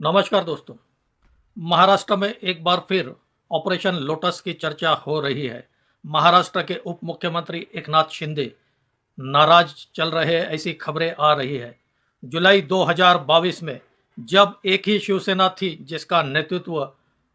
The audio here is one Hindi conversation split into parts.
नमस्कार दोस्तों। महाराष्ट्र में एक बार फिर ऑपरेशन लोटस की चर्चा हो रही है। महाराष्ट्र के उप मुख्यमंत्री एकनाथ शिंदे नाराज चल रहे हैं, ऐसी खबरें आ रही है। जुलाई 2022 में जब एक ही शिवसेना थी जिसका नेतृत्व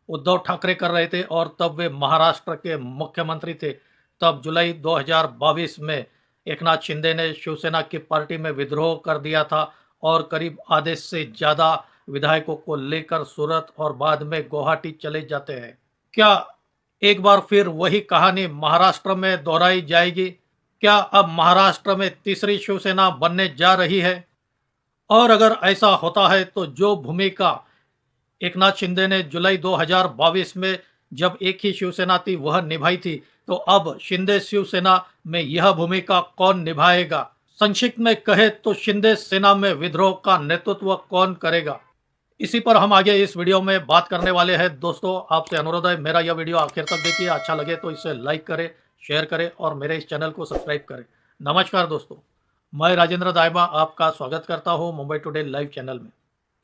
उद्धव ठाकरे कर रहे थे और तब वे महाराष्ट्र के मुख्यमंत्री थे, तब जुलाई 2022 में एकनाथ शिंदे ने शिवसेना की पार्टी में विद्रोह कर दिया था और करीब आधे से ज़्यादा विधायकों को लेकर सूरत और बाद में गुवाहाटी चले जाते हैं। क्या एक बार फिर वही कहानी महाराष्ट्र में दोहराई जाएगी? क्या अब महाराष्ट्र में तीसरी शिवसेना बनने जा रही है? और अगर ऐसा होता है तो जो भूमिका एकनाथ शिंदे ने जुलाई 2022 में जब एक ही शिवसेना थी वह निभाई थी, तो अब शिंदे शिवसेना में यह भूमिका कौन निभाएगा? संक्षिप्त में कहे तो शिंदे सेना में विद्रोह का नेतृत्व कौन करेगा? इसी पर हम आगे इस वीडियो में बात करने वाले हैं। दोस्तों, आपसे अनुरोध है, मेरा यह वीडियो आखिर तक देखिए। अच्छा लगे तो इसे लाइक करें, शेयर करें और मेरे इस चैनल को सब्सक्राइब करें। नमस्कार दोस्तों, मैं राजेंद्र दाइमा आपका स्वागत करता हूं मुंबई टुडे लाइव चैनल में।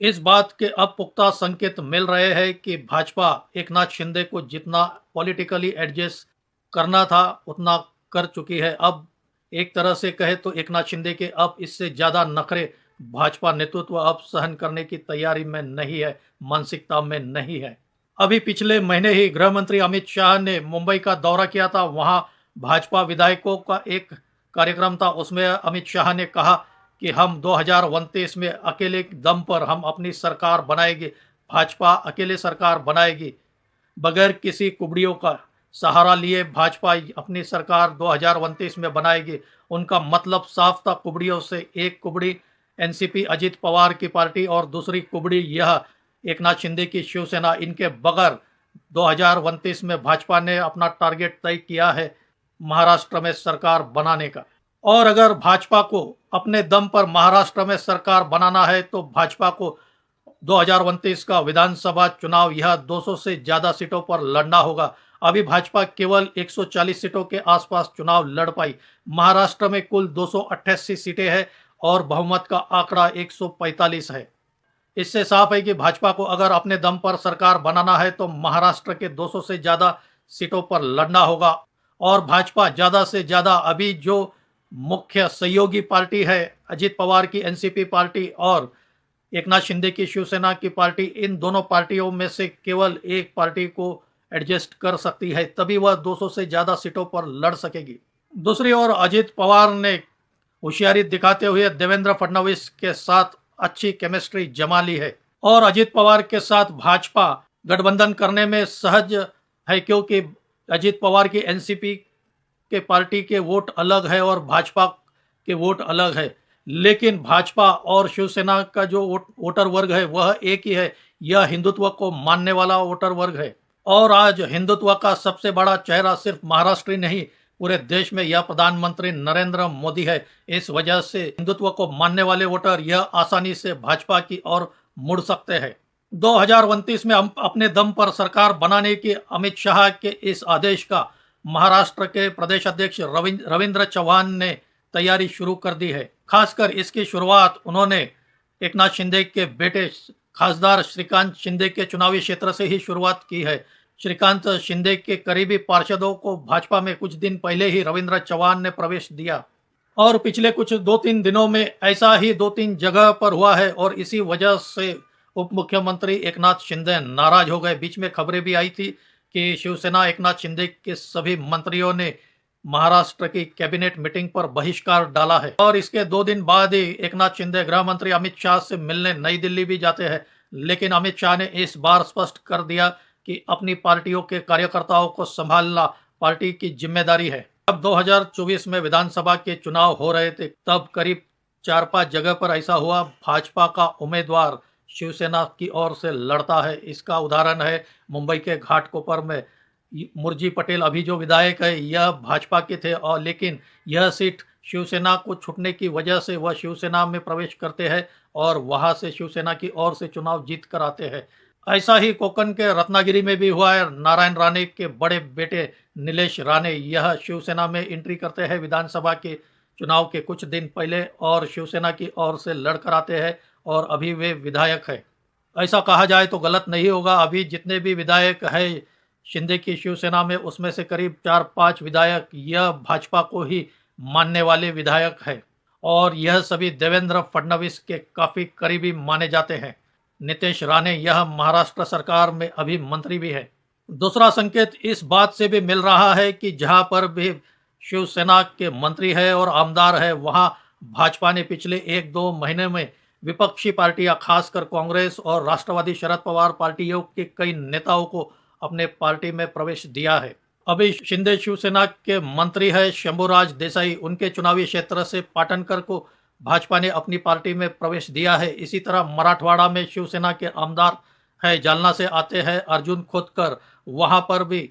इस बात के अब पुख्ता संकेत मिल रहे हैं कि भाजपा एकनाथ शिंदे को जितना पॉलिटिकली एडजस्ट करना था उतना कर चुकी है। अब एक तरह से कहे तो एकनाथ शिंदे के अब इससे ज़्यादा नखरे भाजपा नेतृत्व अब सहन करने की तैयारी में नहीं है, मानसिकता में नहीं है। अभी पिछले महीने ही गृह मंत्री अमित शाह ने मुंबई का दौरा किया था। वहां भाजपा विधायकों का एक कार्यक्रम था। उसमें अमित शाह ने कहा कि हम 2029 में अकेले दम पर हम अपनी सरकार बनाएंगे। भाजपा अकेले सरकार बनाएगी, बगैर किसी कुबड़ियों का सहारा लिए भाजपा अपनी सरकार 2029 में बनाएगी। उनका मतलब साफ था कुबड़ियों से। एक कुबड़ी एनसीपी अजित पवार की पार्टी और दूसरी कुबड़ी यह एकनाथ शिंदे की शिवसेना। इनके बगैर 2029 में भाजपा ने अपना टारगेट तय किया है महाराष्ट्र में सरकार बनाने का। और अगर भाजपा को अपने दम पर महाराष्ट्र में सरकार बनाना है तो भाजपा को 2029 का विधानसभा चुनाव यह 200 से ज्यादा सीटों पर लड़ना होगा। अभी भाजपा केवल 140 सीटों के आसपास चुनाव लड़ पाई। महाराष्ट्र में कुल 288 सीटें हैं और बहुमत का आंकड़ा 145 है। इससे साफ है कि भाजपा को अगर अपने दम पर सरकार बनाना है तो महाराष्ट्र के 200 से ज्यादा सीटों पर लड़ना होगा। और भाजपा ज्यादा से ज्यादा अभी जो मुख्य सहयोगी पार्टी है अजित पवार की एनसीपी पार्टी और एकनाथ शिंदे की शिवसेना की पार्टी, इन दोनों पार्टियों में से केवल एक पार्टी को एडजस्ट कर सकती है, तभी वह 200 से ज्यादा सीटों पर लड़ सकेगी। दूसरी ओर अजित पवार ने होशियारी दिखाते हुए देवेंद्र फडणवीस के साथ अच्छी केमिस्ट्री जमा ली है और अजित पवार के साथ भाजपा गठबंधन करने में सहज है, क्योंकि अजित पवार की एनसीपी के पार्टी के वोट अलग है और भाजपा के वोट अलग है। लेकिन भाजपा और शिवसेना का जो वोटर वर्ग है वह एक ही है। यह हिंदुत्व को मानने वाला वोटर वर्ग है और आज हिंदुत्व का सबसे बड़ा चेहरा सिर्फ महाराष्ट्र ही नहीं, पूरे देश में यह प्रधानमंत्री नरेंद्र मोदी है। इस वजह से हिंदुत्व को मानने वाले वोटर यह आसानी से भाजपा की ओर मुड़ सकते हैं। 2029 में हम अपने दम पर सरकार बनाने की अमित शाह के इस आदेश का महाराष्ट्र के प्रदेश अध्यक्ष रविंद्र चौहान ने तैयारी शुरू कर दी है। खासकर इसकी शुरुआत उन्होंने एकनाथ शिंदे के बेटे खासदार श्रीकांत शिंदे के चुनावी क्षेत्र से ही शुरुआत की है। श्रीकांत शिंदे के करीबी पार्षदों को भाजपा में कुछ दिन पहले ही रविंद्र चौहान ने प्रवेश दिया और पिछले कुछ 2-3 दिनों में ऐसा ही 2-3 जगह पर हुआ है और इसी वजह से उप मुख्यमंत्री एकनाथ शिंदे नाराज हो गए। बीच में खबरें भी आई थी कि शिवसेना एकनाथ शिंदे के सभी मंत्रियों ने महाराष्ट्र की कैबिनेट मीटिंग पर बहिष्कार डाला है और इसके 2 दिन बाद ही एकनाथ शिंदे गृह मंत्री अमित शाह से मिलने नई दिल्ली भी जाते हैं। लेकिन अमित शाह ने इस बार स्पष्ट कर दिया कि अपनी पार्टियों के कार्यकर्ताओं को संभालना पार्टी की जिम्मेदारी है। अब 2024 में विधानसभा के चुनाव हो रहे थे, तब करीब 4-5 जगह पर ऐसा हुआ भाजपा का उम्मीदवार शिवसेना की ओर से लड़ता है। इसका उदाहरण है मुंबई के घाटकोपर में मुरजी पटेल अभी जो विधायक है यह भाजपा के थे और लेकिन यह सीट शिवसेना को छूटने की वजह से वह शिवसेना में प्रवेश करते हैं और वहां से शिवसेना की ओर से चुनाव जीत कर आते हैं। ऐसा ही कोकण के रत्नागिरी में भी हुआ है। नारायण राणे के बड़े बेटे नीलेश राणे यह शिवसेना में एंट्री करते हैं विधानसभा के चुनाव के कुछ दिन पहले और शिवसेना की ओर से लड़कर आते हैं और अभी वे विधायक है। ऐसा कहा जाए तो गलत नहीं होगा। अभी जितने भी विधायक है शिंदे की शिवसेना में, उसमें से करीब 4-5 विधायक यह भाजपा को ही मानने वाले विधायक है और यह सभी देवेंद्र फडणवीस के काफी करीबी माने जाते हैं। नीतीश राणे यह महाराष्ट्र सरकार में अभी मंत्री भी है। दूसरा संकेत इस बात से भी मिल रहा है कि जहां पर भी शिवसेना के मंत्री है और आमदार है, वहां भाजपा ने पिछले 1-2 महीने में विपक्षी पार्टियां, खासकर कांग्रेस और राष्ट्रवादी शरद पवार पार्टियों के कई नेताओं को अपने पार्टी में प्रवेश दिया है। अभी शिंदे शिवसेना के मंत्री है शंभूराज देसाई, उनके चुनावी क्षेत्र से पाटनकर को भाजपा ने अपनी पार्टी में प्रवेश दिया है। इसी तरह मराठवाड़ा में शिवसेना के आमदार है, जालना से आते हैं अर्जुन खोतकर, वहां पर भी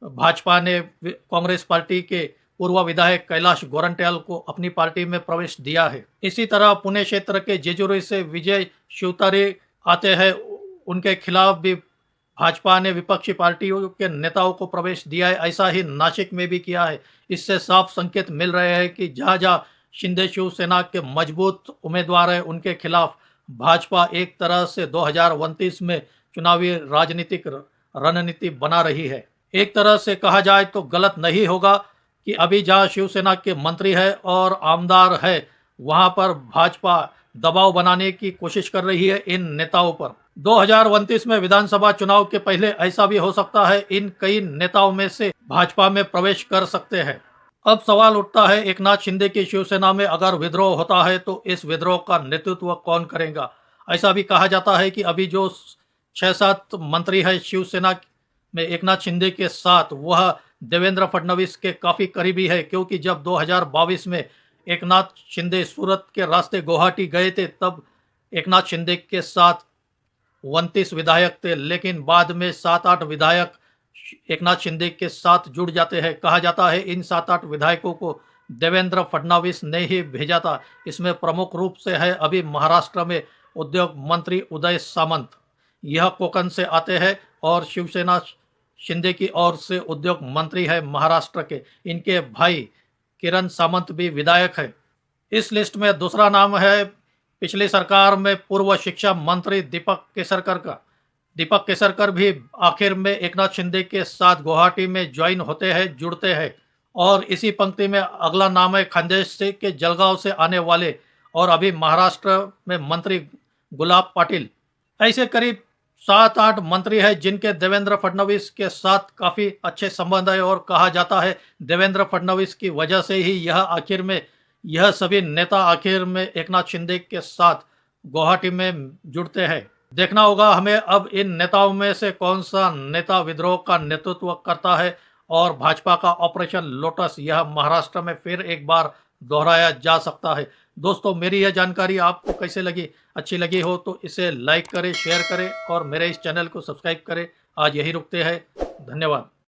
भाजपा ने कांग्रेस पार्टी के पूर्व विधायक कैलाश गोरंट्याल को अपनी पार्टी में प्रवेश दिया है। इसी तरह पुणे क्षेत्र के जेजुरी से विजय शिवतारे आते हैं, उनके खिलाफ भी भाजपा ने विपक्षी पार्टियों के नेताओं को प्रवेश दिया है। ऐसा ही नासिक में भी किया है। इससे साफ संकेत मिल रहे हैं कि जहां जहां शिंदे शिवसेना के मजबूत उम्मीदवार है, उनके खिलाफ भाजपा एक तरह से 2029 में चुनावी राजनीतिक रणनीति बना रही है। एक तरह से कहा जाए तो गलत नहीं होगा कि अभी जहां शिवसेना के मंत्री है और आमदार है, वहां पर भाजपा दबाव बनाने की कोशिश कर रही है इन नेताओं पर। 2029 में विधानसभा चुनाव के पहले ऐसा भी हो सकता है इन कई नेताओं में से भाजपा में प्रवेश कर सकते हैं। अब सवाल उठता है, एकनाथ शिंदे की शिवसेना में अगर विद्रोह होता है तो इस विद्रोह का नेतृत्व कौन करेगा? ऐसा भी कहा जाता है कि अभी जो 6-7 मंत्री है शिवसेना में एकनाथ शिंदे के साथ, वह देवेंद्र फडणवीस के काफी करीबी है, क्योंकि जब 2022 में एकनाथ शिंदे सूरत के रास्ते गुवाहाटी गए थे, तब एकनाथ शिंदे के साथ 29 विधायक थे, लेकिन बाद में 7-8 विधायक एकनाथ शिंदे के साथ जुड़ जाते हैं। कहा जाता है इन 7-8 विधायकों को देवेंद्र फडणवीस ने ही भेजा था। इसमें प्रमुख रूप से है अभी महाराष्ट्र में उद्योग मंत्री उदय सामंत, यह कोकण से आते हैं और शिवसेना शिंदे की ओर से उद्योग मंत्री है महाराष्ट्र के। इनके भाई किरण सामंत भी विधायक है। इस लिस्ट में दूसरा नाम है पिछली सरकार में पूर्व शिक्षा मंत्री दीपक केसरकर का। दीपक केसरकर भी आखिर में एकनाथ शिंदे के साथ गुवाहाटी में ज्वाइन होते हैं, जुड़ते हैं। और इसी पंक्ति में अगला नाम है खानदेश से के जलगांव से आने वाले और अभी महाराष्ट्र में मंत्री गुलाब पाटिल। ऐसे करीब 7-8 मंत्री हैं जिनके देवेंद्र फडणवीस के साथ काफी अच्छे संबंध है और कहा जाता है देवेंद्र फडणवीस की वजह से ही यह सभी नेता आखिर में एकनाथ शिंदे के साथ गुवाहाटी में जुड़ते हैं। देखना होगा हमें अब इन नेताओं में से कौन सा नेता विद्रोह का नेतृत्व करता है और भाजपा का ऑपरेशन लोटस यह महाराष्ट्र में फिर एक बार दोहराया जा सकता है। दोस्तों, मेरी यह जानकारी आपको कैसे लगी? अच्छी लगी हो तो इसे लाइक करें, शेयर करें और मेरे इस चैनल को सब्सक्राइब करें। आज यही रुकते हैं। धन्यवाद।